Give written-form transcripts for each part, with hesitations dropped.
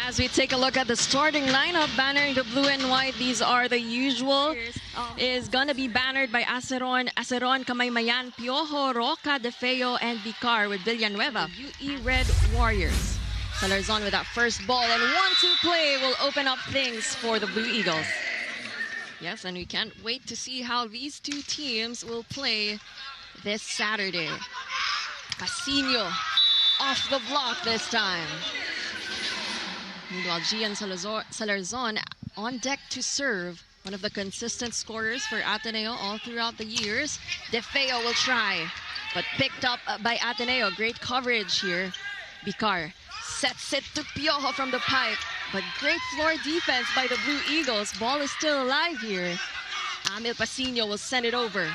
As we take a look at the starting lineup, bannering the blue and white, these are the usual. Is gonna be bannered by Aceron, Kamaymayan, Piojo, Roca, De Feo, and Vicar with Villanueva. UE Red Warriors. Salarzon with that first ball, and 1-2 play will open up things for the Blue Eagles. Yes, and we can't wait to see how these two teams will play this Saturday. Pasino off the block this time. Meanwhile, Gian Salarzon on deck to serve. One of the consistent scorers for Ateneo all throughout the years. De Feo will try, but picked up by Ateneo. Great coverage here. Vicar sets it to Piojo from the pipe, but great floor defense by the Blue Eagles. Ball is still alive here. Amil Pasino will send it over.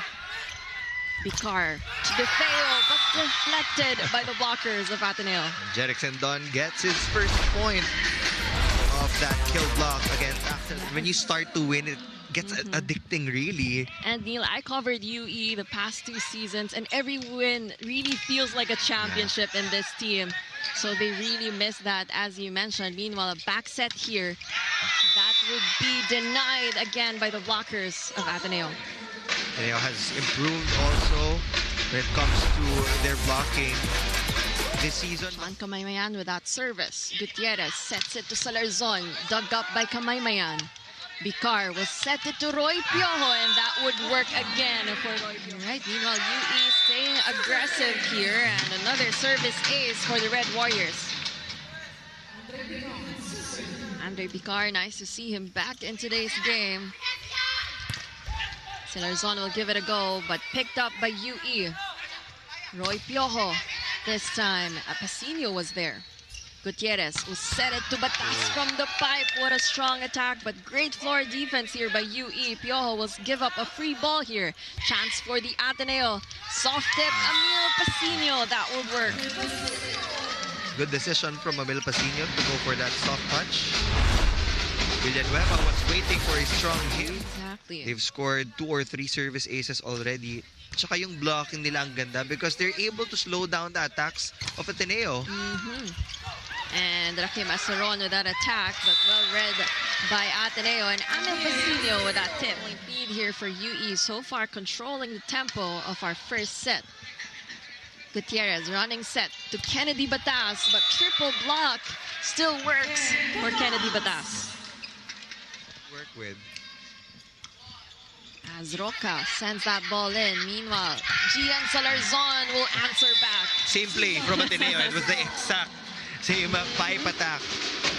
Vicar to De Feo, but deflected by the blockers of Ateneo. Jerick Sendon gets his first point of that kill block against Axel. When you start to win, it gets addicting, really. And Neil, I covered UE the past 2 seasons, and every win really feels like a championship in this team. So they really miss that, as you mentioned. Meanwhile, a back set here, that would be denied again by the blockers of Ateneo. Ateneo has improved also when it comes to their blocking this season. Sean Kamaymayan with that service. Gutierrez sets it to Salarzon, dug up by Kamaymayan. Vicar will set it to Roy Piojo, and that would work again for Roy Piojo. Right, meanwhile, UE staying aggressive here, and another service ace for the Red Warriors. Andre Vicar, nice to see him back in today's game. Salarzon will give it a go, but picked up by UE. Roy Piojo this time. Pasino was there. Gutierrez will set it to Batas from the pipe. What a strong attack, but great floor defense here by UE. Piojo will give up a free ball here. Chance for the Ateneo. Soft tip, Amil Pasino. That will work. Good decision from Amil Pasino to go for that soft touch. Villanueva was waiting for a strong hit. Exactly. They've scored 2 or 3 service aces already. Tsaka yung blocking nila ang ganda because they're able to slow down the attacks of Ateneo. And Rakim Aceron with that attack, but well read by Ateneo. And Amil Pasino with that tip. Point lead here for UE, so far controlling the tempo of our first set. Gutierrez running set to Kennedy Batas, but triple block still works for Kennedy Batas. Work with. As Roca sends that ball in. Meanwhile, Gian Salarzon will answer back. Same play from Ateneo. It was the exact same pipe attack.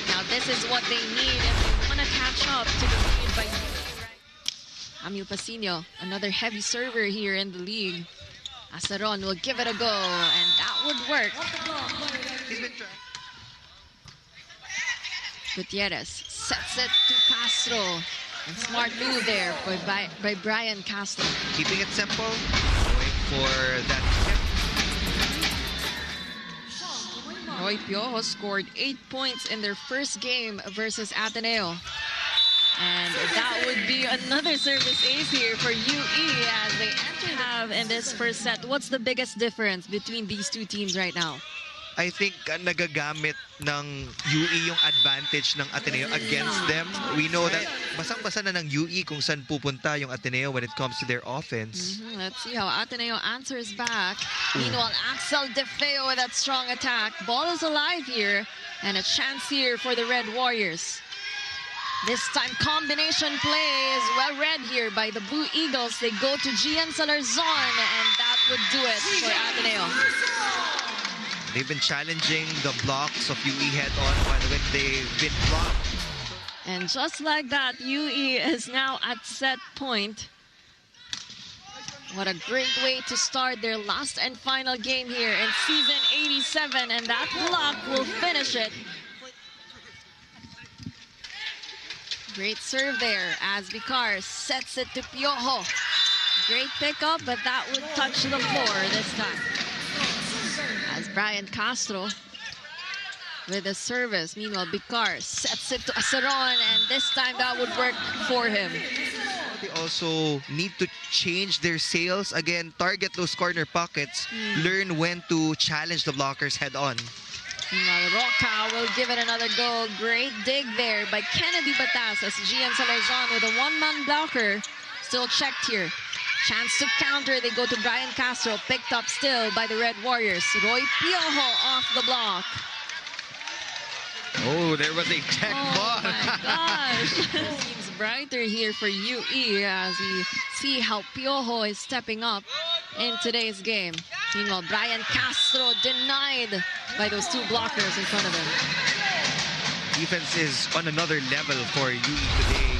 Now this is what they need if they want to catch up to the lead by Amil Pasino, another heavy server here in the league. Aceron will give it a go, and that would work. He's been trying. Gutierrez sets it to Castro. And smart move there by Brian Castro. Keeping it simple, going for that tip. Roy Piojo scored 8 points in their first game versus Ateneo. And that would be another service ace here for UE as they have in this first set. What's the biggest difference between these two teams right now? I think nagagamit ng UE yung advantage ng Ateneo against them. We know that basang-basa na ng UE kung saan pupunta yung Ateneo when it comes to their offense. Let's see how Ateneo answers back. Meanwhile, Axel De Feo with that strong attack. Ball is alive here, and a chance here for the Red Warriors. This time, combination play is well read here by the Blue Eagles. They go to Gian Salarzon, and that would do it for Ateneo. They've been challenging the blocks of UE head-on when they've been blocked. And just like that, UE is now at set point. What a great way to start their last and final game here in season 87, and that block will finish it. Great serve there as Vicar sets it to Piojo. Great pickup, but that would touch the floor this time. As Brian Castro with a service. Meanwhile, Vicar sets it to Aceron, and this time that would work for him. They also need to change their sails. Again, target those corner pockets. Learn when to challenge the blockers head-on. Meanwhile, Roca will give it another go. Great dig there by Kennedy Batas as Gian Salarzon with a one-man blocker. Still checked here. Chance to counter. They go to Brian Castro. Picked up still by the Red Warriors. Roy Piojo off the block. Oh, there was a tech ball. Oh my gosh. Seems brighter here for UE as we see how Piojo is stepping up in today's game. Meanwhile, Brian Castro denied by those two blockers in front of him. Defense is on another level for UE today.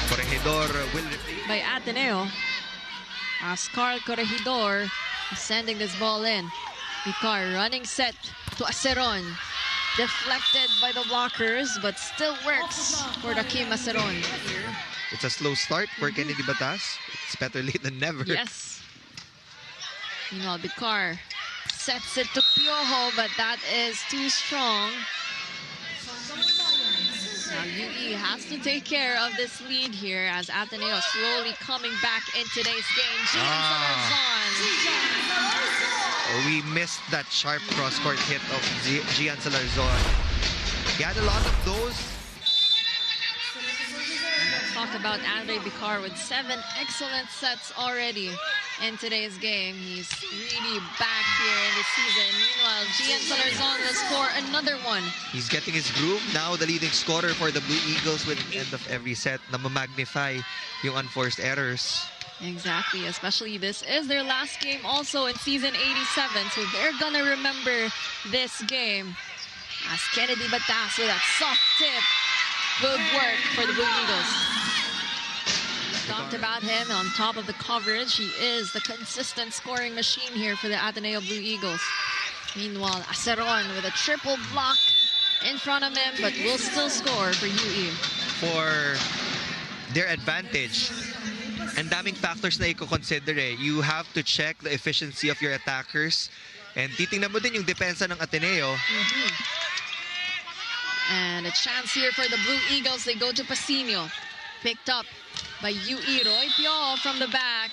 Corregidor will replace By Ateneo as Carl Corregidor is sending this ball in. Vicar running set to Aceron. Deflected by the blockers, but still works for Dakim Aceron. It's a slow start for Kennedy Batas. It's better late than never. Yes. Meanwhile, Vicar sets it to Piojo, but that is too strong. Now UE has to take care of this lead here as Ateneo slowly coming back in today's game. Gian Salarzon. We missed that sharp cross-court hit of Gian Salarzon. He had a lot of those. Talk about Andre Vicar with 7 excellent sets already in today's game. He's really back here in the season. Meanwhile, Gian Salarzon will score another one. He's getting his groove. Now the leading scorer for the Blue Eagles with the end of every set na magnify yung unforced errors. Exactly, especially this is their last game also in season 87, so they're gonna remember this game. As Kennedy Batas with that soft tip will work for the Blue Eagles. Talked about him on top of the coverage. He is the consistent scoring machine here for the Ateneo Blue Eagles. Meanwhile, Aceron with a triple block in front of him, but will still score for UE. For their advantage, and daming factors na i-consider eh. You have to check the efficiency of your attackers. And titingnan mo din yung depensa ng Ateneo. And a chance here for the Blue Eagles. They go to Pasino. Picked up by UE. Roy Piojo from the back.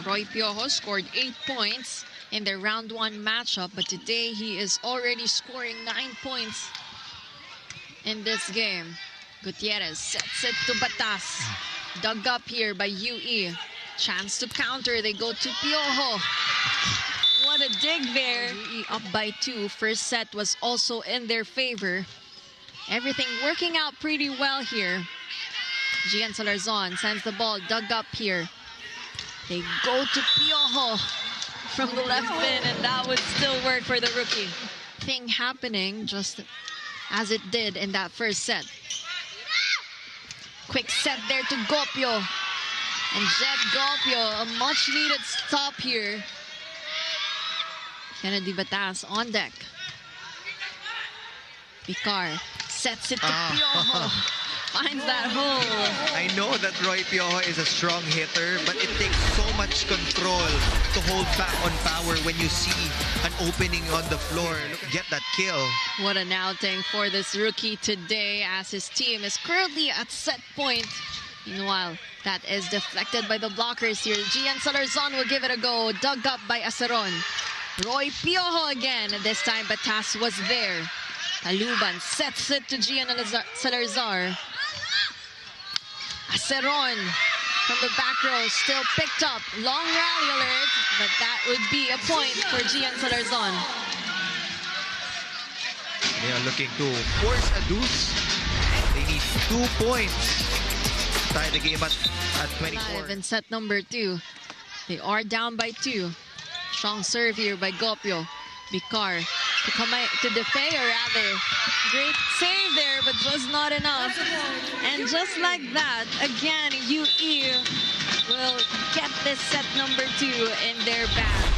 Roy Piojo scored 8 points in their round 1 matchup. But today he is already scoring 9 points in this game. Gutierrez sets it to Batas. Dug up here by UE. Chance to counter. They go to Piojo. What a dig there. UE up by 2. First set was also in their favor. Everything working out pretty well here. Gian Salarzon sends the ball. Dug up here. They go to Piojo from the left pin, and that would still work for the rookie. Thing happening just as it did in that first set. Quick set there to Gopio. And Jet Gopio, a much-needed stop here. Kennedy Batas on deck. Vicar sets it to Piojo. Finds that hole. I know that Roy Piojo is a strong hitter, but it takes so much control to hold back on power when you see an opening on the floor. Get that kill. What an outing for this rookie today as his team is currently at set point. Meanwhile, that is deflected by the blockers here. Gian Salarzon will give it a go. Dug up by Aceron. Roy Piojo again. This time Batas was there. Taluban sets it to Gian Salarzon. Aceron from the back row still picked up. Long rally alert, but that would be a point for Gian Salarzon. They are looking to force a deuce. They need 2 points. Tie the game at 24. In set number 2. They are down by 2. Strong serve here by Gopio. Vicar to DeFeo rather. Great save there, but was not enough. And just like that, again, UE will get this set number 2 in their bag.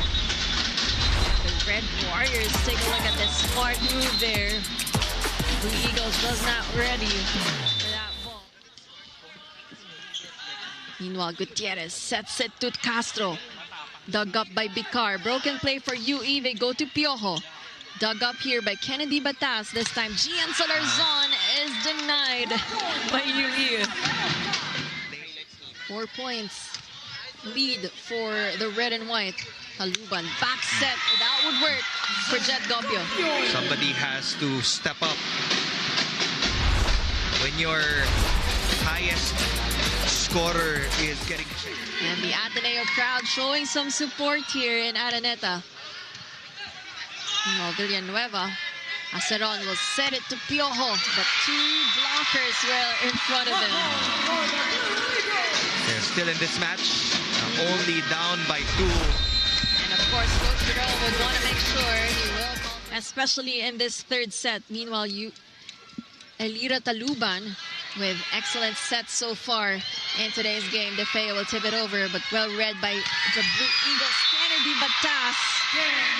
The Red Warriors take a look at this smart move there. Blue Eagles was not ready for that ball. Meanwhile, Gutierrez sets it to Castro. Dug up by Vicar. Broken play for UE. They go to Piojo. Dug up here by Kennedy Batas. This time, Gian Salarzon is denied by UE. 4 points lead for the red and white. Taluban, back set. That would work for Jet Gopio. Somebody has to step up. When your highest scorer is getting... And the Ateneo crowd showing some support here in Araneta. Villanueva, Aceron will set it to Piojo, but two blockers well in front of him. They're still in this match, only down by 2. And of course, Coach Jerome would want to make sure he will, especially in this third set. Meanwhile, Elira Taluban with excellent sets so far in today's game. Defeo will tip it over, but well read by the Blue Eagles. Kennedy Batas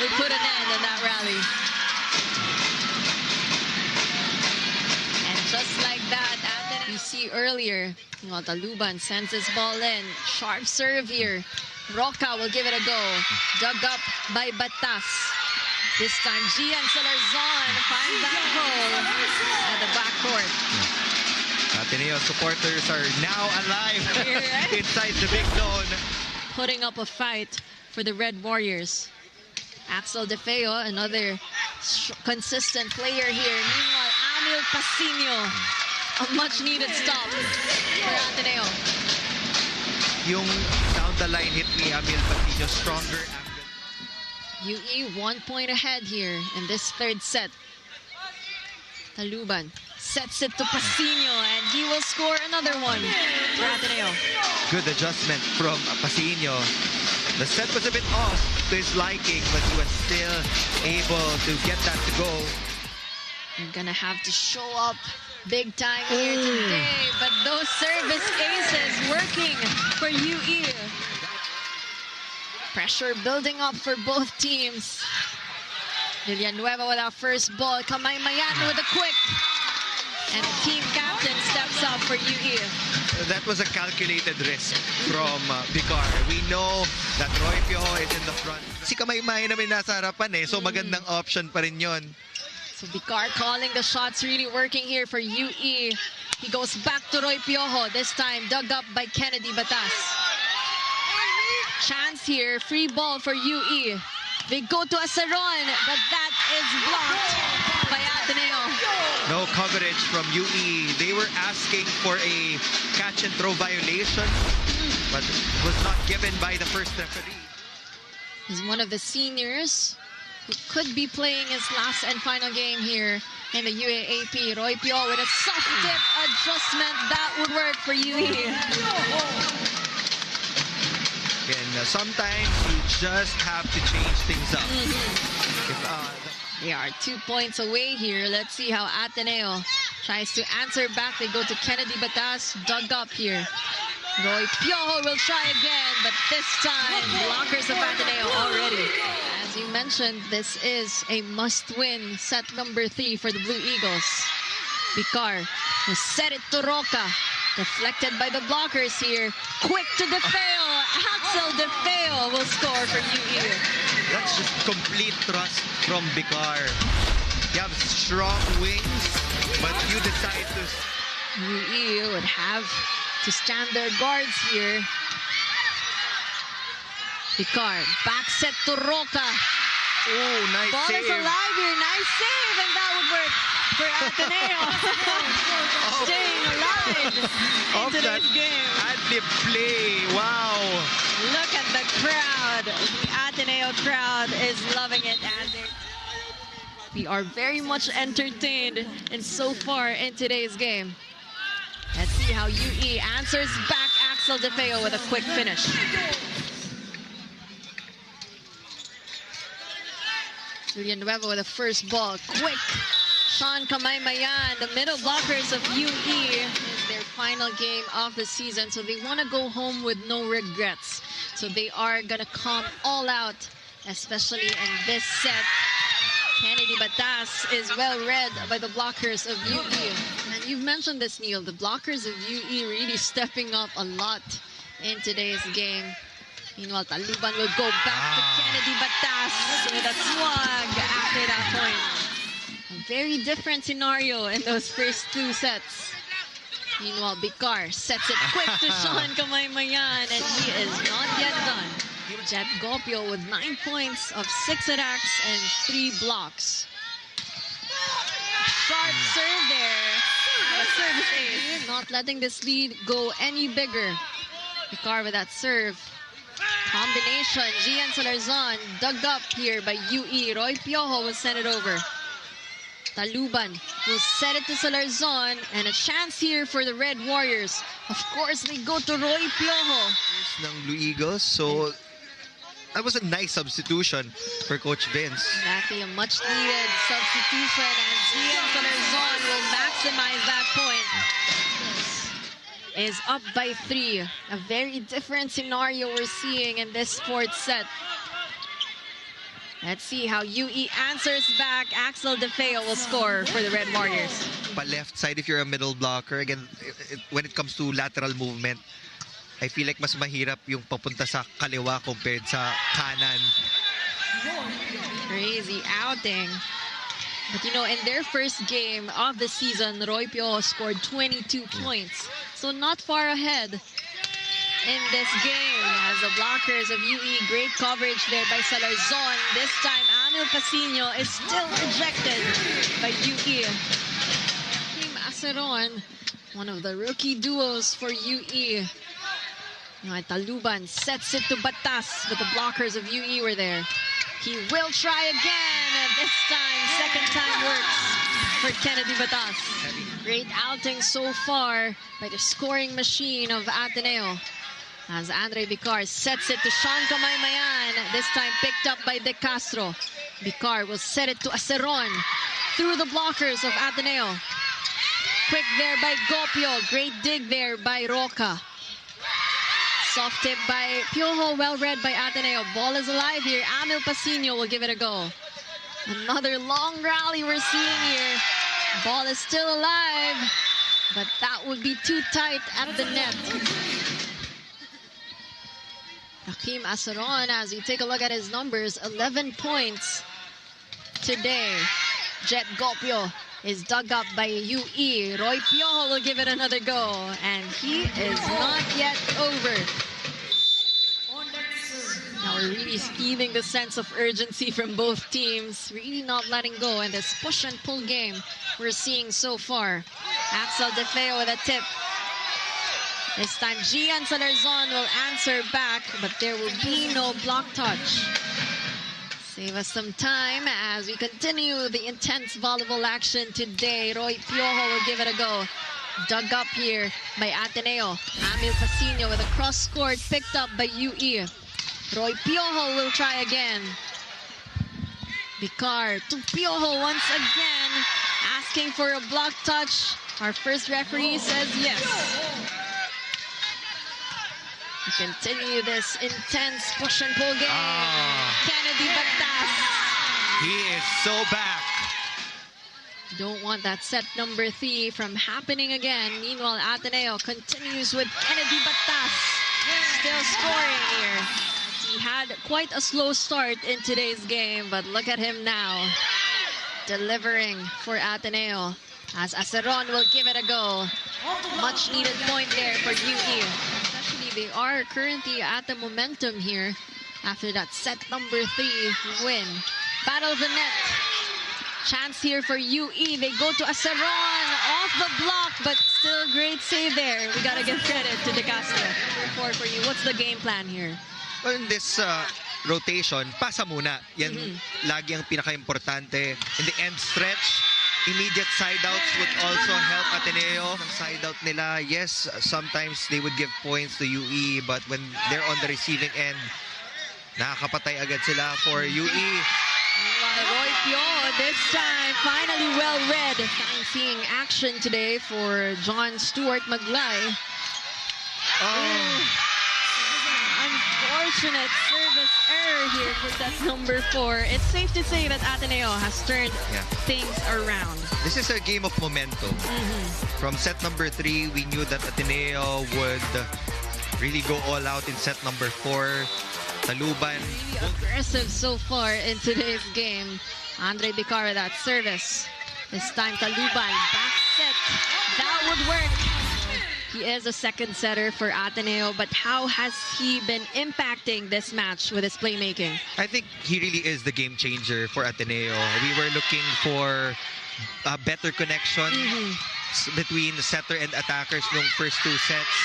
will put an end in that rally. And just like that, we see earlier, Taluban sends his ball in. Sharp serve here. Roca will give it a go. Dug up by Batas. This time, Gian Salarzon finds that hole at the backcourt. Ateneo supporters are now alive inside the big zone. Putting up a fight for the Red Warriors. Axel Defeo, another consistent player here. Meanwhile, Amil Casino, a much-needed stop for Ateneo. Yung down the line hit ni Amil Casino, stronger angle. UE 1 point ahead here in this third set. Taluban sets it to Pasino, and he will score another one for Ateneo. Good adjustment from Pasino. The set was a bit off to his liking, but he was still able to get that to go. You're gonna have to show up big time here today, but those service aces working for UE. Pressure building up for both teams. Villanueva with our first ball. Kamay Mayan with a quick. And the team captain steps up for UE. That was a calculated risk from Vicar. We know that Roy Piojo is in the front. Si Kamay Mayan namin nasa harapan so magandang option pa rin yun. So Vicar calling the shots, really working here for UE. He goes back to Roy Piojo, this time dug up by Kennedy Batas. Chance here, free ball for UE. They go to Aceron, but that is blocked by Ateneo. No coverage from UE. They were asking for a catch and throw violation, but it was not given by the first referee. He's one of the seniors who could be playing his last and final game here in the UAAP. Roy Piojo with a soft tip adjustment. That would work for UE. And sometimes you just have to change things up. They are 2 points away here. Let's see how Ateneo tries to answer back. They go to Kennedy Batas, dug up here. Roy Piojo will try again, but this time, blockers of Ateneo already. As you mentioned, this is a must-win set number 3 for the Blue Eagles. Vicar will set it to Roca. Deflected by the blockers here. Quick to Defeo. Axel Defeo will score for UE. That's just complete trust from Vicar. You have strong wings, but you decide to... UE would have to stand their guards here. Vicar, back set to Roca. Oh, nice Ball save. is alive here. Nice save, and that would work for Ateneo. Staying alive in today's game. Ad-lib play. Wow. Look at the crowd. The Ateneo crowd is loving it. We are very much entertained and so far in today's game. Let's see how UE answers back Axel Defeo with a quick finish. Villanueva with the first ball. Quick. Sean Kamaymayan, the middle blockers of UE. It's their final game of the season, so they want to go home with no regrets. So they are going to come all out, especially in this set. Kennedy Batas is well read by the blockers of UE. And you've mentioned this, Neil, the blockers of UE really stepping up a lot in today's game. Meanwhile, Taluban will go back to Kennedy Batas with a swag after that point. A very different scenario in those first 2 sets. Meanwhile, Vicar sets it quick to Sean Kamaymayan, and he is not yet done. Jet Gopio with 9 points of 6 attacks and 3 blocks. Sharp serve there. A service ace. Not letting this lead go any bigger. Picar with that serve. Combination. Gian Salarzon dug up here by UE. Roy Piojo will send it over. Taluban will set it to Salarzon, and a chance here for the Red Warriors. Of course, they go to Roy Piojo. Ng Blue Eagles, so that was a nice substitution for Coach Vince. Exactly, a much-needed substitution, and Gian Salarzon will maximize that point. Is up by 3. A very different scenario we're seeing in this fourth set. Let's see how UE answers back. Axel DeFeo will score for the Red Warriors. Pa left side if you're a middle blocker. Again, when it comes to lateral movement, I feel like mas mahirap yung papunta sa kaliwa compared sa kanan. Crazy outing. But you know, in their first game of the season, Roy Piojo scored 22 points. So not far ahead in this game. As the blockers of UE, great coverage there by Salarzon. This time, Anil Pasino is still rejected by UE. Team Aceron, one of the rookie duos for UE. Taluban sets it to Batas, but the blockers of UE were there. He will try again, and this time, second time works for Kennedy Batas. Great outing so far by the scoring machine of Ateneo. As Andre Bicar sets it to Sean Kamaymayan, this time picked up by De Castro. Bicar will set it to Aceron through the blockers of Ateneo. Quick there by Gopio, great dig there by Roca. Soft tip by Piojo, well read by Ateneo. Ball is alive here. Amil Pasino will give it a go. Another long rally we're seeing here. Ball is still alive, but that would be too tight at the net. Hakeem Aceron, as you take a look at his numbers, 11 points today. Jet Gopio is dug up by UE. Roy Piojo will give it another go, and he is not yet over. Now we're really feeling the sense of urgency from both teams, really not letting go in this push and pull game we're seeing so far. Axel DeFeo with a tip. This time Gian Salarzon will answer back, but there will be no block touch. Save us some time as we continue the intense volleyball action today. Roy Piojo will give it a go. Dug up here by Ateneo. Amil Pasino with a cross court picked up by UE. Roy Piojo will try again. Bicar to Piojo once again, asking for a block touch. Our first referee says yes. We continue this intense push and pull game. Kennedy Batas. He is so back. Don't want that set number 3 from happening again. Meanwhile, Ateneo continues with Kennedy Batas. Still scoring here. He had quite a slow start in today's game, but look at him now. Delivering for Ateneo. As Aceron will give it a go. Much needed point there for UE. They are currently at the momentum here after that set number 3 win. Battle the net. Chance here for UE. They go to Aceron off the block, but still great save there. We gotta give credit to De Castro. For you, what's the game plan here? Well, in this rotation, pasa muna. Yan lagi ang pinaka-importante. In the end stretch, immediate side outs would also help Ateneo. Ang side out nila, yes, sometimes they would give points to UE, but when they're on the receiving end, nakakapatay agad sila for UE. Roy Piojo this time finally well read. Seeing action today for John Stewart Maglay. Unfortunate service error here for set number 4. It's safe to say that Ateneo has turned things around. This is a game of momentum. From set number 3, we knew that Ateneo would really go all out in set number 4. Taluban. Really aggressive so far in today's game. Andre Bicara, that service. This time Taluban, back set. That would work. He He is a second setter for Ateneo, but how has he been impacting this match with his playmaking? I think he really is the game changer for Ateneo. We were looking for a better connection between the setter and attackers nung first two sets.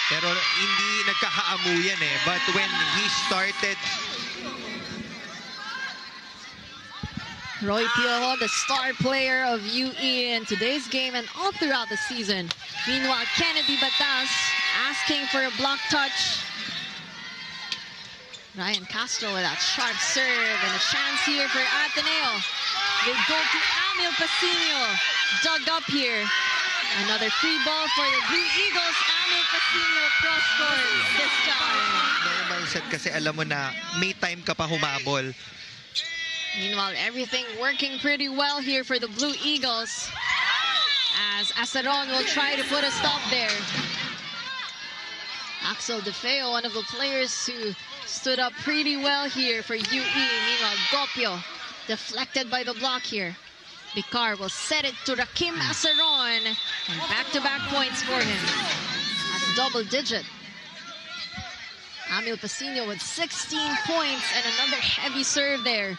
Pero hindi nagkakaamuyan eh. But when he started... Roy Piojo, the star player of UE in today's game and all throughout the season. Meanwhile, Kennedy Batas asking for a block touch. Ryan Castro with that sharp serve and a chance here for Ateneo. They go to Amil Pasino. Dug up here. Another free ball for the Blue Eagles. Amil Pasino cross court this time. Normal set kasi alam mo na may time ka pa humabol. Meanwhile, everything working pretty well here for the Blue Eagles as Aceron will try to put a stop there. Axel DeFeo, one of the players who stood up pretty well here for UE. Meanwhile, Gopio deflected by the block here. Vicar will set it to Rakim Aceron and back-to-back points for him at double digit. Amil Pasino with 16 points and another heavy serve there.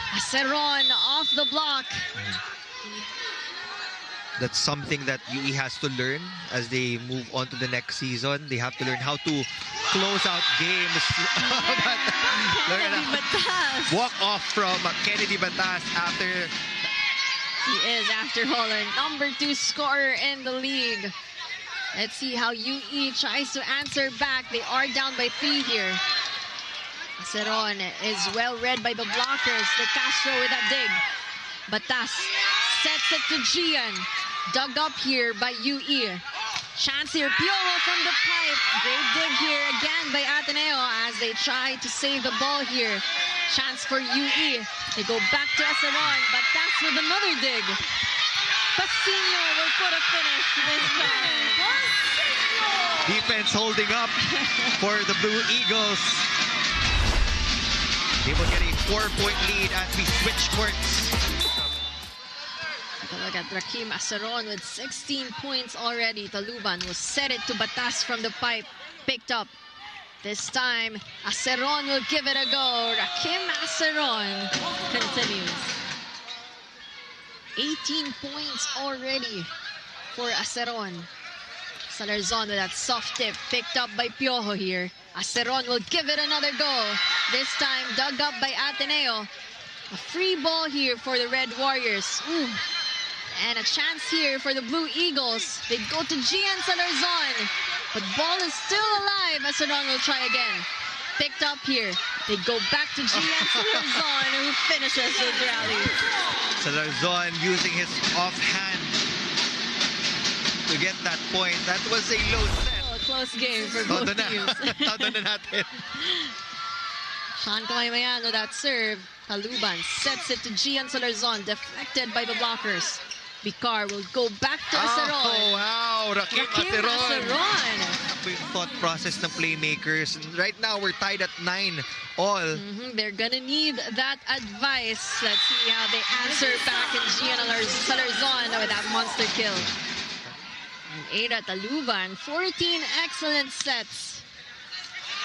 Aceron off the block. That's something that UE has to learn as they move on to the next season. They have to learn how to close out games. Kennedy Batas. Walk off from Kennedy Batas after... He is, after all, our number 2 scorer in the league. Let's see how UE tries to answer back. They are down by 3 here. Aceron is well read by the blockers. De Castro with that dig. Batas sets it to Gian. Dug up here by UE. Chance here, Piojo from the pipe. Great dig here again by Ateneo as they try to save the ball here. Chance for UE. They go back to Aceron. Batas with another dig. Pasino will put a finish this time. Defense holding up for the Blue Eagles. They will get a 4-point lead as we switch courts. Take a look at Rakim Aceron with 16 points already. Taluban will set it to Batas from the pipe. Picked up. This time, Aceron will give it a go. Rakim Aceron continues. 18 points already for Aceron. Salarzon with that soft tip picked up by Piojo here. Aceron will give it another go. This time dug up by Ateneo. A free ball here for the Red Warriors. Ooh. And a chance here for the Blue Eagles. They go to Gian Salarzon. But ball is still alive. Aceron will try again. Picked up here. They go back to Gian Salarzon who finishes the rally. Salarzon using his offhand to get that point. That was a low set. Close game for both teams. Todo na natin. Sean Kamaymayan with that serve. Taluban sets it to Gian Salarzon, deflected by the blockers. Vicar will go back to Aceron. Oh, wow. Rakim Aceron. Yung thought process ng playmakers. Right now, we're tied at 9 all. They're gonna need that advice. Let's see how they answer back in Gian Salarzon with that monster kill. Ada Taluban, 14 excellent sets.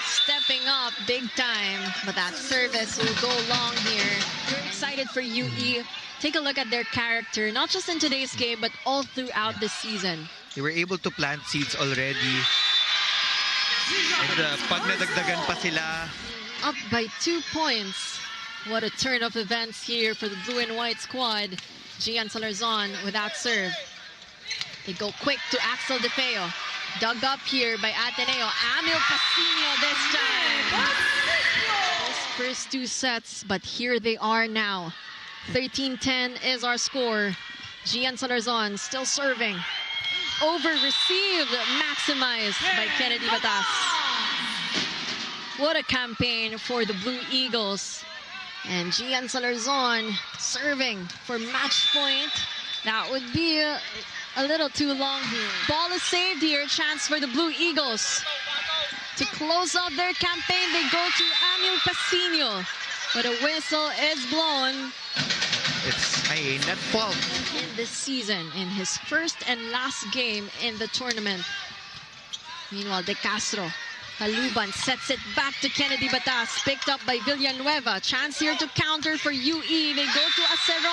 Stepping up big time, but that service will go long here. We're excited for UE. Take a look at their character, not just in today's game, but all throughout the season. They were able to plant seeds already. And pag nadagdagan pa sila. Up by 2 points. What a turn of events here for the blue and white squad. Gian Salarzon without serve. They go quick to Axel DeFeo. Dug up here by Ateneo. Amil Pasino this time. Those first 2 sets, but here they are now. 13-10 is our score. Gian Salarzon still serving. Over-received, maximized by Kennedy Batas. What a campaign for the Blue Eagles. And Gian Salarzon serving for match point. That would be a little too long here. Ball is saved here. Chance for the Blue Eagles. To close out their campaign, they go to Amil Pasino. But a whistle is blown. I a net fault. In this season, in his first and last game in the tournament. Meanwhile, De Castro, Taluban sets it back to Kennedy Batas, picked up by Villanueva. Chance here to counter for UE. They go to Aceron.